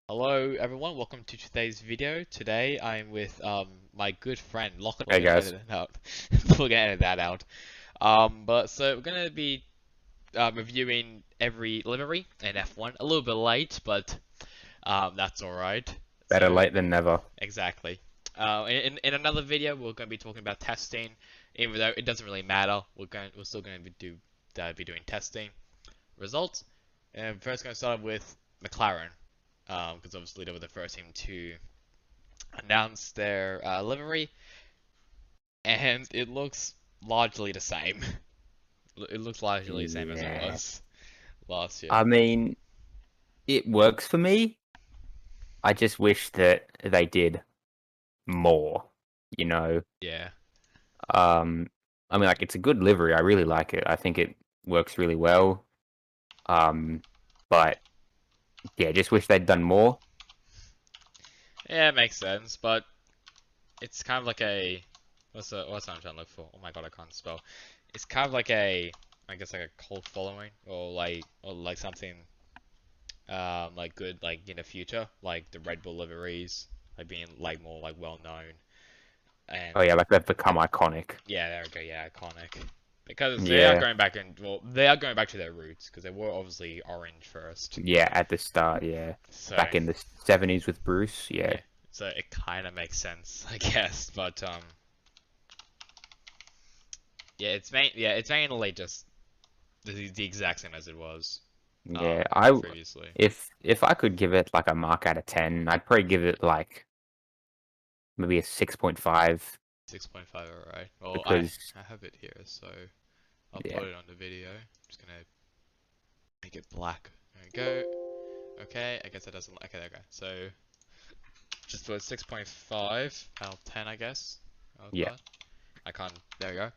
Hello everyone, welcome to today's video. Today I'm with my good friend Lachlan. Hey guys. We're gonna edit that out. But so we're gonna be reviewing every livery in F1. A little bit late, but that's alright. Better So late than never. exactly. In another video we're gonna be talking about testing. Even though it doesn't really matter, we're still gonna be doing testing results. And first gonna start with McLaren. Because obviously they were the first team to announce their livery, and it looks largely the same. It looks largely the same as it Yeah. was last year. I mean, it works for me. I just wish that they did more, you know. Yeah, Um, I mean, like, it's a good livery. I really like it. I think it works really well. Um, but yeah, just wish they'd done more. yeah, it makes sense, but it's kind of like a what's I'm trying to look for? Oh my god, I can't spell. It's kind of like I guess like a cult following, or like something like good like in the future, like the Red Bull liveries, like being like more like well known. And Oh yeah, like they've become iconic. yeah, there we go. Yeah, iconic. Because they are Yeah, going back they are going back to their roots because they were obviously orange first. yeah, at the start, yeah. So Back in the 70s with Bruce, yeah. yeah, so it kind of makes sense, I guess. But yeah, it's mainly just the exact same as it was Yeah, previously. if I could give it like a mark out of 10, I'd probably give it like maybe a 6.5 6.5, alright. Well, I because I have it here, so I'll yeah. put it on the video. I'm just gonna make it black. There we go. Okay, I guess it doesn't. Okay, there we go. So just put 6.5 out of 10, I guess. Yeah, Okay. I can't. There we go.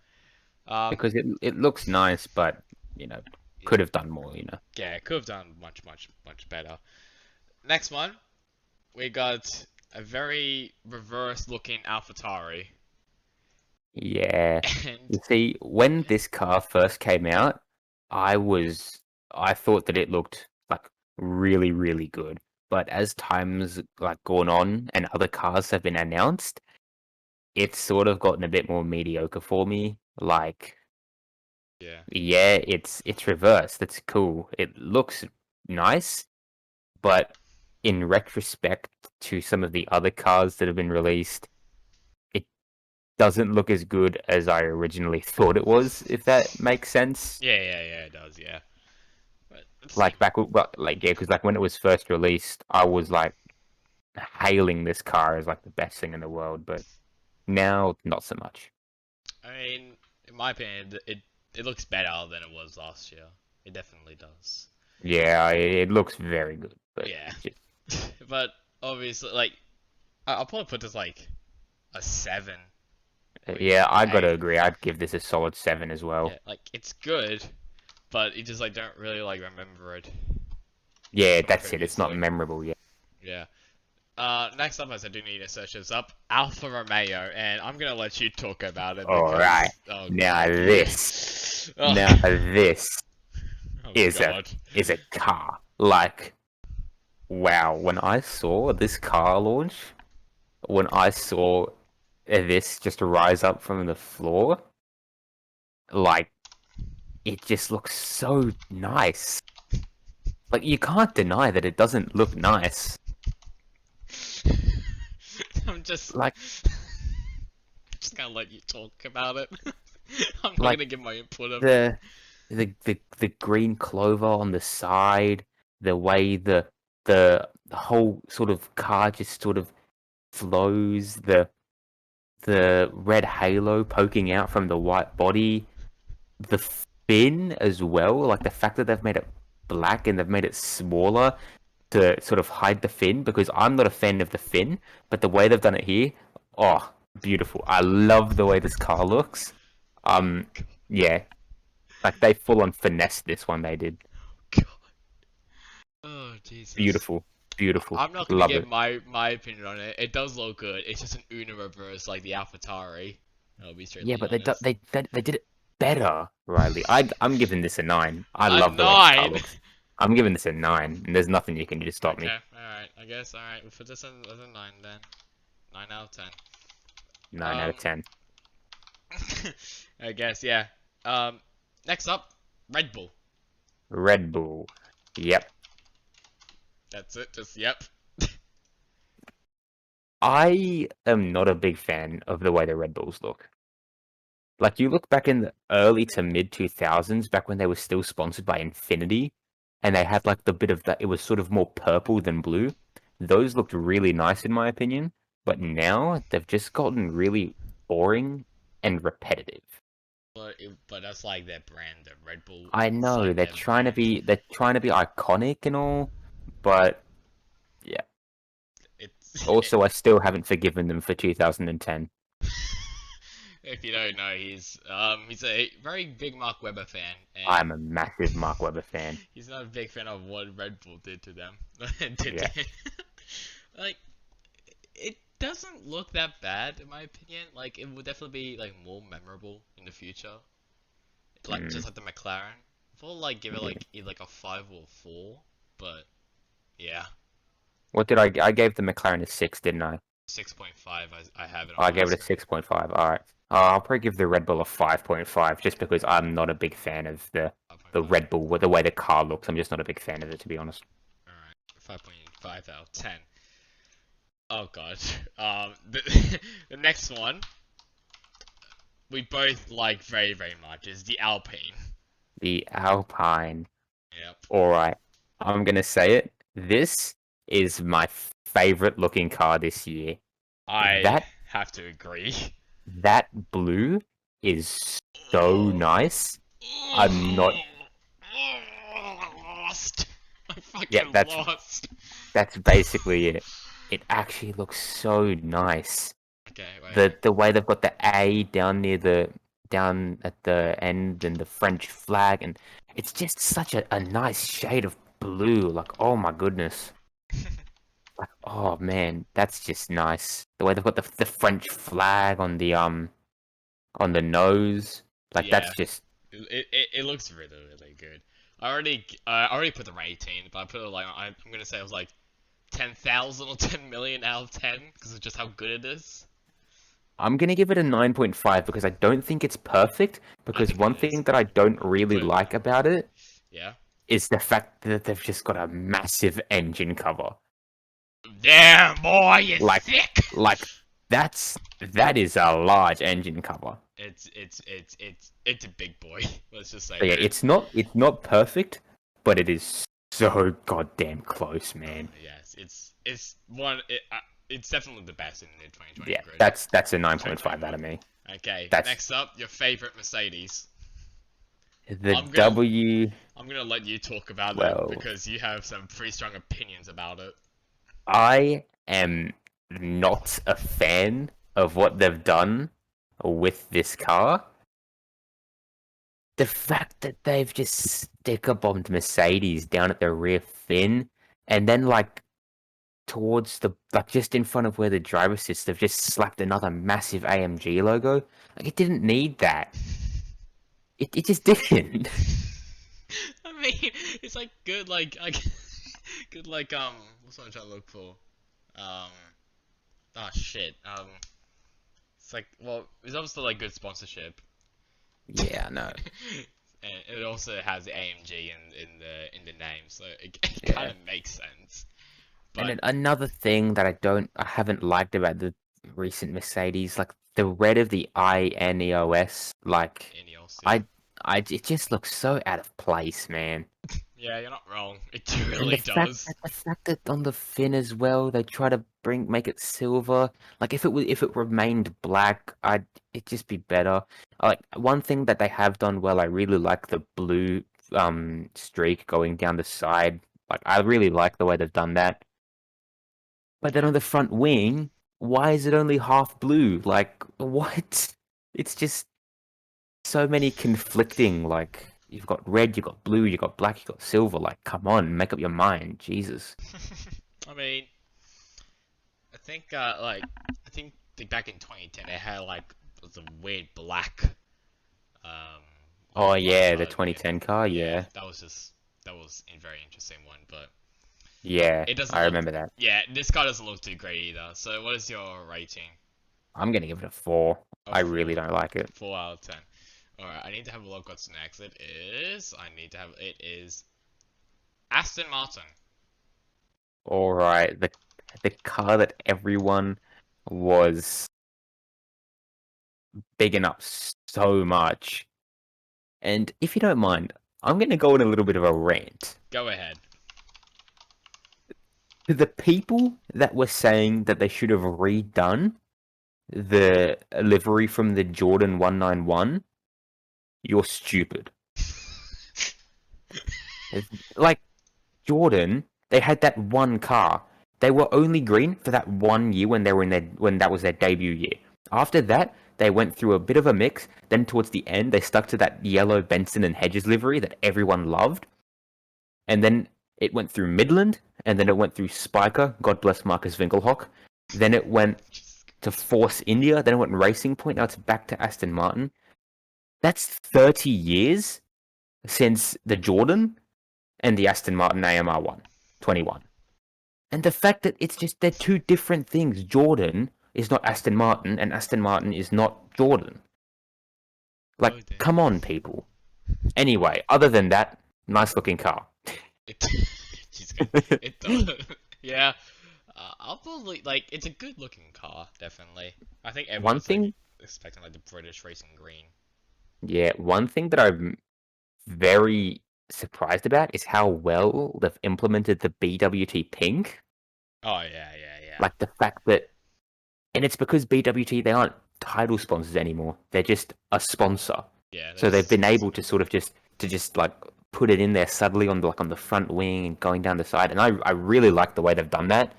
Um, because it looks nice, but you know, yeah, could have done more, you know. yeah, it could have done much better. Next one, we got a very reverse-looking Alfatari, Yeah. and You see, when this car first came out, I was I thought that it looked like really, really good. But as time's like gone on and other cars have been announced, it's sort of gotten a bit more mediocre for me. Like, yeah, yeah, it's reversed. That's cool. It looks nice, but in retrospect to some of the other cars that have been released, it doesn't look as good as I originally thought it was, if that makes sense. yeah, it does, yeah. But at the same, Like like yeah, because like when it was first released, I was like hailing this car as like the best thing in the world, but now not so much. I mean, in my opinion, it looks better than it was last year. It definitely does. Yeah, it looks very good, but Yeah, just but obviously, like, I'll probably put this like a 7 or even yeah, an I gotta 8. agree. I'd give this a solid 7 as Yeah, well. like it's good, but you just like don't really like remember it Yeah, from that's it. It's not previously. memorable yet. Yeah. Next up, as I do need to search this up, Alfa Romeo, and I'm gonna let you talk about it All right. because oh Now god, this, oh, now this oh is a god, car. Like, wow, when I saw this car launch, when I saw this just rise up from the floor, like it just looks so nice. Like you can't deny that it doesn't look nice. I'm just Like just gonna let you talk about it. I'm not like gonna give my input of it. the the green clover on the side, the way the whole sort of car just sort of flows, the red halo poking out from the white body, the fin as well, like the fact that they've made it black and they've made it smaller to sort of hide the fin because I'm not a fan of the fin, but the way they've done it here, oh, beautiful. I love the way this car looks. Um, yeah, like they full on finessed this one. They did God. Oh Jesus. beautiful, beautiful. I'm not gonna Love give it. my opinion on it. It does look good. It's just an Una reverse like the Alfatari. I'll be Yeah, straightly but honest. they did it better, Riley. I'm giving this a 9. I A love the way this car 9. looks. I'm giving this a 9, and there's nothing you can do to stop me. Okay, Alright, I guess, alright, we'll put this as a 9 then. 9 out of 10. 9 out of 10. I guess, yeah. Um, Next up, Red Bull. Red Bull. Yep. That's it, just yep. I am not a big fan of the way the Red Bulls look. Like, you look back in the early to mid 2000s, back when they were still sponsored by Infinity, and they had like the bit of that, it was sort of more purple than blue. Those looked really nice in my opinion, but now they've just gotten really boring and repetitive. But that's like their brand, the Red Bull. I It's know like they're their trying to brand. be iconic and all, but yeah. It's Also, I still haven't forgiven them for 2010. if you don't know, he's a very big Mark Webber fan, and I'm a massive Mark Webber fan. he's not a big fan of what Red Bull did to them. did to Yeah. him. Like it doesn't look that bad in my opinion. Like it would definitely be like more memorable in the future. Like Mm, just like the McLaren. I'll like give it yeah. like either like a 5 or 4, but yeah, What did I gave the McLaren a 6, didn't I? 6.5. I have it Oh, on I my gave it a screen. 6.5. All right. I'll probably give the Red Bull a 5.5 just because I'm not a big fan of the 5.5. Red Bull, the way the car looks. I'm just not a big fan of it, to be honest. All right, 5.5 out of 10. Oh god. The next one we both like very very much is the Alpine. The Alpine. Yep. All right. I'm gonna say it. This is my favorite looking car this year. I That have to agree. that blue is so nice. I'm not. Lost. I Yeah, fucking that's lost. that's basically it. It actually looks so nice. Okay, wait. The way they've got the A down at the end and the French flag, and it's just such a nice shade of blue. Like, oh my goodness. Like, oh man, that's just nice. The way they've got the French flag on the nose. Like, Yeah, that's just it looks really really good. I already put the rating, but I put it like I'm gonna say it was like 10,000 or 10 million out of 10 because of just how good it is. I'm gonna give it a 9.5 because I don't think it's perfect. I Because think it one is. thing that I don't really Put it like that way. about it Yeah. is the fact that they've just got a massive engine cover. Damn, boy, you're Like, sick. like that is a large engine cover. It's a big boy. Let's just say So yeah, that. it's not perfect, but it is so goddamn close, man. Yes, it's one. It's definitely the best in the 2020 Yeah, grid. that's a 9.5 out 2021. of me. Okay, That's next up, your favorite Mercedes. the I'm gonna W12. I'm gonna let you talk about it because you have some pretty strong opinions about it. I am not a fan of what they've done with this car. The fact that they've just sticker bombed Mercedes down at the rear fin, and then like towards the like just in front of where the driver sits, they've just slapped another massive AMG logo. Like, it didn't need that. It just didn't. I mean, it's like good, like good, like what's what I'm trying to look for? Um, ah shit. It's like well, it's obviously like good sponsorship. Yeah, no. And it also has AMG in the name, so it kind Yeah. of makes sense. And But then another thing that I haven't liked about the recent Mercedes, like the red of the INEOS, like Ineos, yeah, I it just looks so out of place, man. yeah, you're not wrong. It And really does. the fact that on the fin as well, they try to make it silver. Like, if it remained black, it'd just be better. Like, one thing that they have done well, I really like the blue streak going down the side. Like, I really like the way they've done that. But then Yeah. on the front wing, why is it only half blue? Like, what? It's just so many conflicting, like, you've got red, you've got blue, you've got black, you've got silver. Like, come on, make up your mind. Jesus. I mean, I think back in 2010 they had like the weird black um Oh on the yeah, the side. Yeah, 2010 car, yeah, yeah. that was a very interesting one. But Yeah, It doesn't I look. remember that. Yeah, this car doesn't look too great either. So what is your rating? I'm gonna give it a 4. A I four. really don't like it. 4 out of 10. Alright, I need to have a look what's next. It is Aston Martin. All right, the car that everyone was bigging up so much. And if you don't mind, I'm gonna go on a little bit of a rant. Go ahead. To the people that were saying that they should have redone the livery from the Jordan 191, you're stupid. Like Jordan, they had that one car. They were only green for that 1 year when they were in their when that was their debut year. After that, they went through a bit of a mix. Then towards the end, they stuck to that yellow Benson and Hedges livery that everyone loved. And then it went through Midland, and then it went through Spiker. God bless Marcus Winkelhock. Then it went to Force India. Then it went Racing Point. Now it's back to Aston Martin. That's 30 years since the Jordan and the Aston Martin AMR1 21. And the fact that it's just they're two different things. Jordan is not Aston Martin, and Aston Martin is not Jordan. Like, Oh dear. come on, people. Anyway, other than that, nice looking car. It, she's good. It does. Yeah. I'll probably like. It's a good looking car, definitely. I think One everyone's like thing, expecting like the British racing green. yeah, one thing that I'm very surprised about is how well they've implemented the BWT pink. Oh yeah, yeah, yeah. Like the fact that, and it's because BWT they aren't title sponsors anymore. They're just a sponsor. Yeah, they So they've just been able sponsored to it. sort of just like put it in there subtly on the front wing and going down the side. And I really like the way they've done that.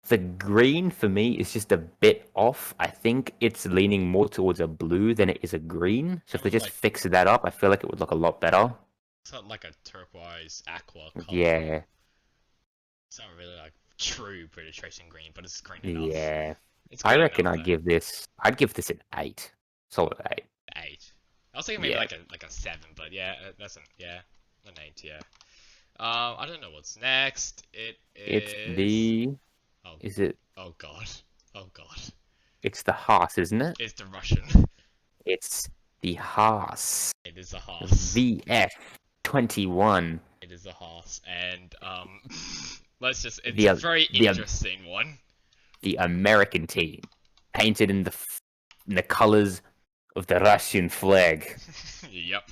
The green for me is just a bit off. I think it's leaning more towards a blue than it is a green. So if they Kind of just like fix that up, I feel like it would look a lot better. it's not like a turquoise aqua color. Yeah, It's not really like true British racing green, but it's green enough. yeah. It's I good reckon enough though. I'd give this an 8. Solid 8. 8. I was thinking maybe Yeah. like a 7, but yeah, that's an 8. Yeah. I don't know what's next. It It's is. the Oh, is it oh god. Oh god. it's the Haas, isn't it? It's the Russian. It's the Haas It is a horse. VF21. It is a horse, and let's just. It's a The very the interesting one. the American team, painted in the colors of the Russian flag. Yep.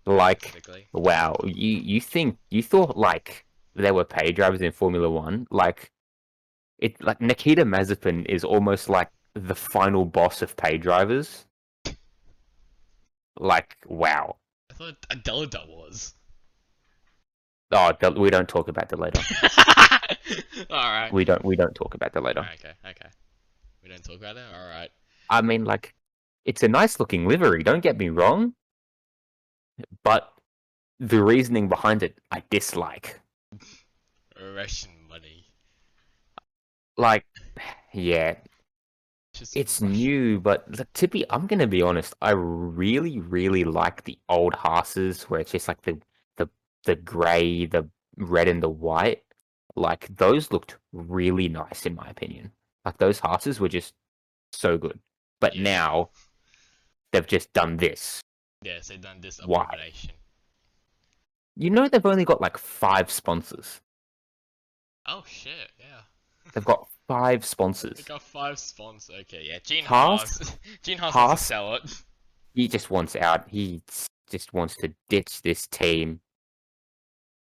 Like, Specifically. wow, you thought like there were pay drivers in Formula One? Like Nikita Mazepin is almost like the final boss of pay drivers. Like, wow. I thought Adelda was. Oh, we don't talk about the later. Alright. We don't talk about the later. Okay, okay. We don't talk about it? Alright. I mean, like, it's a nice looking livery. Don't get me wrong, but the reasoning behind it, I dislike. Russian money. Like, yeah, Just it's Russian. new, but I'm gonna be honest. I really, really like the old Haas's where it's just like the the grey, the red, and the white. Like those looked really nice in my opinion. Like those Haas's were just so good. But Yeah. now they've just done this. Yes, they done this Why? abomination. You know they've only got like 5 sponsors. Oh shit, yeah. They've got 5 They sponsors. got 5 spawns. Okay, yeah. Gene Haas, Haas. Gene Haas wants to Haas, sell it. he just wants out. He just wants to ditch this team.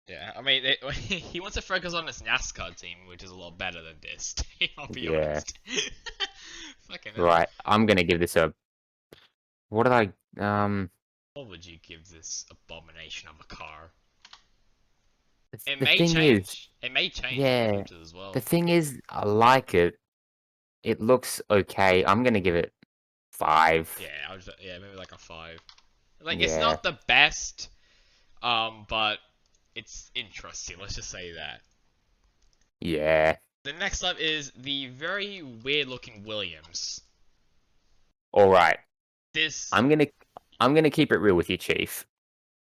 Yeah, I mean, he wants to focus on his NASCAR team, which is a lot better than this team, I'll be Yeah, honest. Fucking hell. right. I'm gonna give this a. What did What would you give this abomination of a car? the It the may thing is, change. It may change in the yeah, future as the well. thing is, I like it. It looks okay. I'm gonna give it 5. Yeah, yeah, maybe like a 5. Like, it's Yeah, not the best, but it's interesting, let's just say that. yeah. The next up is the very weird looking Williams. All right. This, I'm gonna I'm gonna keep it real with you, Chief.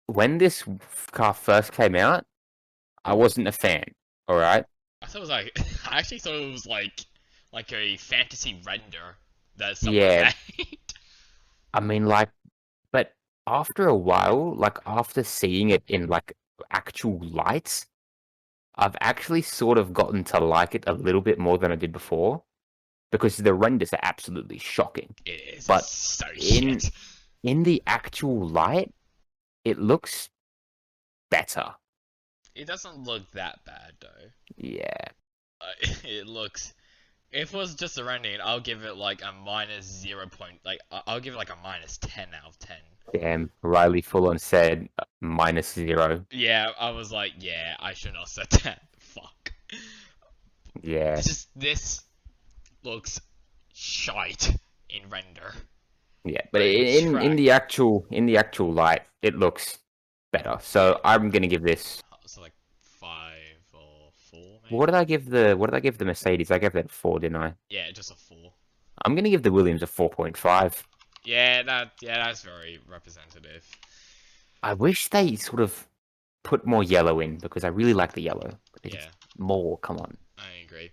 When this car first came out, I wasn't a fan. All right. I thought it was like I actually thought it was like a fantasy render that someone Yeah. made. I mean, like, but after a while, like after seeing it in like actual lights, I've actually sort of gotten to like it a little bit more than I did before because the renders are absolutely shocking. It is. It's But so in shit. in the actual light, it looks better. It doesn't look that bad though. Yeah. It looks. If it was just a rendering, I'll give it like a minus 0. Like I'll give it like a minus 10 out of 10. Damn, Riley full on said -0. Yeah, I was like, yeah, I should not have said that. Fuck. Yeah, This looks shite in render, yeah. But but in in track, the actual light, it looks better. yeah. So I'm gonna give this. So like 5 or 4 What maybe. did I give the Mercedes? I gave that a 4, didn't I? Yeah, just a 4. I'm gonna give the Williams a 4.5. That's very representative. I wish they sort of put more yellow in because I really like the yellow. But they just Yeah, more. Come on. I agree.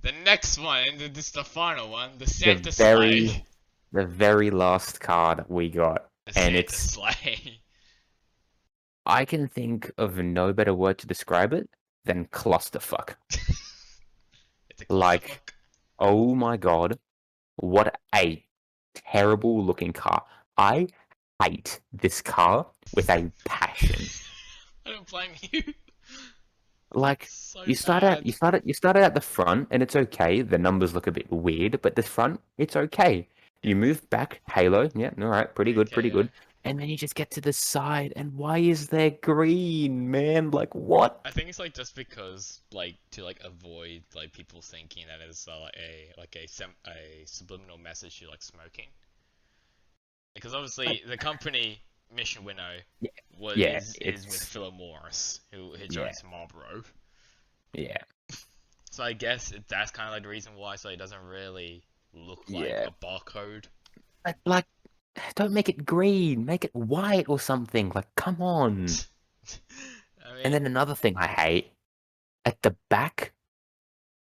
The next one, and this is the final one, the The Santa very Sleigh. the very last card we got, The and Santa it's Sleigh. I can think of no better word to describe it than clusterfuck. It's a Like, clusterfuck. oh my god, what a terrible looking car. I hate this car with a passion. I don't blame you. Like, So you start out, bad. you start out, you start out at the front, and it's okay. The numbers look a bit weird, but the front, it's okay. Yeah. You move back, Halo, yeah, all right, pretty good, Okay, pretty yeah. good. And then you just get to the side, and why is there green, man? Like, what? I think it's like just because like to like avoid like people thinking that it's a subliminal message to like smoking. Because But obviously the company Mission Winnow yeah, was yeah, is with it's Philip Morris, who yeah, joins Marlboro. yeah, So I guess that's kind of like the reason why. So it doesn't really look like yeah. a barcode. Like, don't make it green, make it white or something. Like, come on. I And mean, then another thing I hate at the back.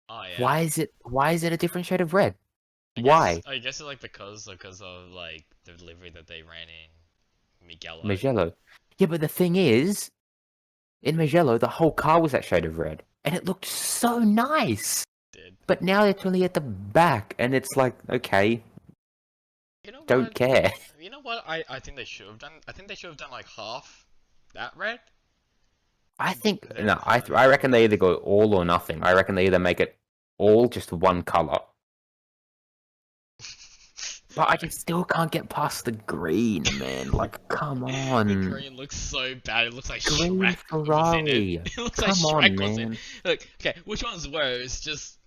oh yeah. Why is it a different shade of red? Why? I guess it's like because of like the delivery that they ran in Miguelo. Magello. Yeah, but the thing is, in Magello, the whole car was that shade of red, and it looked so nice. Did. But now it's only at the back, and it's like, okay, You know don't what? care. You know what? I think they should have done. I think they should have done like half that red. I think Then no, I half. I reckon they either go all or nothing. I reckon they either make it all just one color. But I just still can't get past the green, man. Like, come The on. green looks so bad. It looks like Green Shrek was in it. Ferrari. It looks like Come on, Shrek was in. man. Look, okay, which one's worse? Just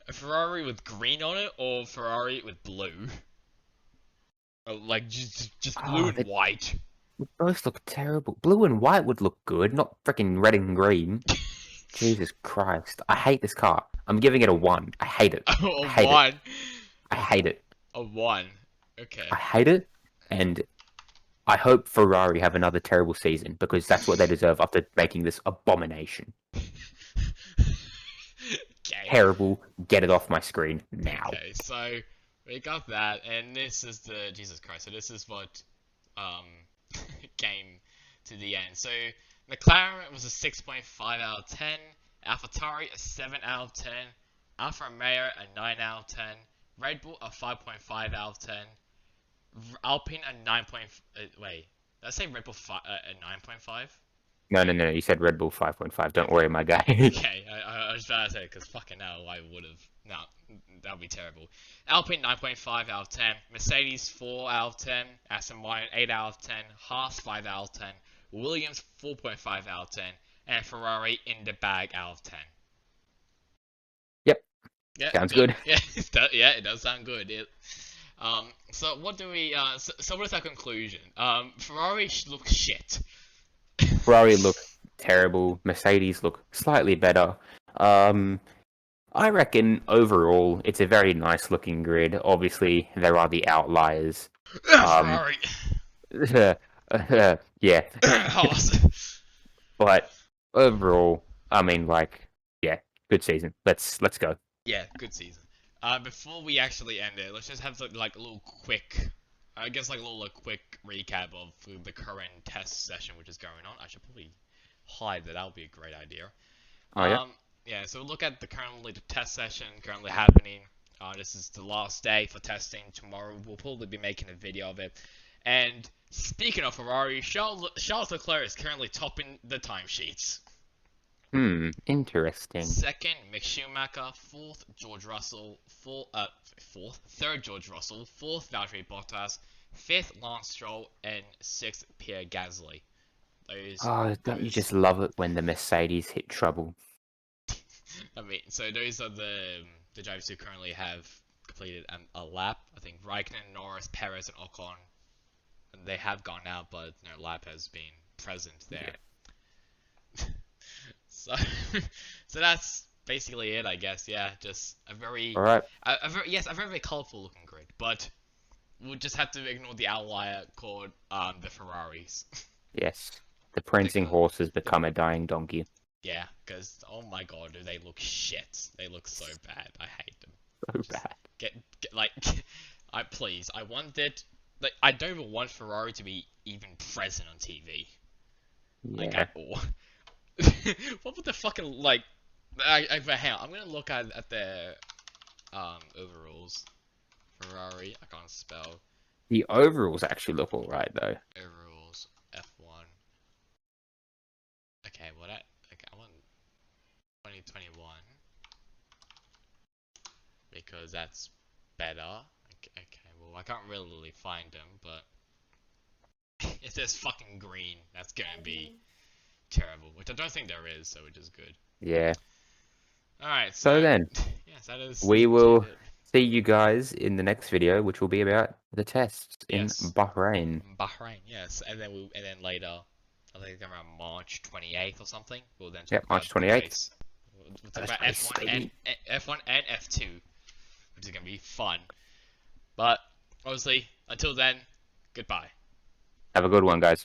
a Ferrari with green on it, or Ferrari with blue? Or like just blue Oh, and white. they both look terrible. Blue and white would look good, not freaking red and green. Jesus Christ. I hate this car. I'm giving it a 1. I hate it. A I hate it. one. I hate it. A one. Okay. I hate it. And I hope Ferrari have another terrible season because that's what they deserve after making this abomination. Okay. Terrible. Get it off my screen now. Okay. So we got that, and this is the Jesus Christ. So this is what um came to the end. So McLaren was a 6.5 out of 10. Alfatari a 7 out of 10. Alfa Romeo a 9 out of 10. Red Bull a 5.5 out of 10. Alpine a 9. Wait, did I say Red Bull a 9.5? No, no, no. You said Red Bull 5.5. Don't Okay. worry, my guy. Okay, I was about to say because fucking hell, I would have. No, that would be terrible. Alpine 9.5 out of 10. Mercedes 4 out of 10. Aston Martin 8 out of 10. Haas 5 out of 10. Williams 4.5 out of 10. And Ferrari in the bag out of 10. Yep. Yeah, Sounds good. Yeah, it does sound good. So what do we? So what is our conclusion? Ferrari looks shit. Ferrari look terrible. Mercedes look slightly better. I reckon overall it's a very nice looking grid. Obviously, there are the outliers. Um, Ferrari. yeah. Haas. But overall, I mean, like, yeah, good season. Let's go. Yeah, good season. Before we actually end it, let's just have like a little quick, I guess like a little quick recap of the current test session which is going on. I should probably hide that. That would be a great idea. Oh yeah. Yeah. So look at the test session currently happening. This is the last day for testing. Tomorrow we'll probably be making a video of it. And speaking of Ferrari, Charles Leclerc is currently topping the timesheets. Interesting. Second, Mick Schumacher. Fourth, George Russell. Third, George Russell. Fourth, Valtteri Bottas. Fifth, Lance Stroll, and sixth, Pierre Gasly. Oh, don't you Those. just love it when the Mercedes hit trouble? I mean, so those are the drivers who currently have completed a lap. I think Raikkonen, Norris, Perez, and Ocon. And they have gone out, but no lap has been present there. So, so that's basically it, I guess. Yeah, just a very, All right. a very colorful looking grid. But we'll just have to ignore the outlier called the Ferraris. Yes. The prancing Because, horse has become a dying donkey. yeah, because oh my god, do they look shit? They look so bad. I hate them. So Just bad. get like, please, I want it. Like, I don't even want Ferrari to be even present on TV. Like Yeah. at all. What would the fucking like? Hang on, I'm gonna look at their overalls. Ferrari, I can't spell The overalls actually look alright though. overalls. F1. Okay, well that okay, I want 2021 because that's better. Okay, well I can't really find them, but if there's fucking green, that's gonna be terrible, which I don't think there is, so which is good. Yeah. Alright, So so then, yes, that is we legit will it. see you guys in the next video, which will be about the tests in Yes. Bahrain. Bahrain, yes, and then later, I think around March 28th or something, we'll then talk Yep, about March the 28th. race. We'll talk First about race, baby. F1 and F2, which is gonna be fun. But obviously, until then, goodbye. Have a good one, guys.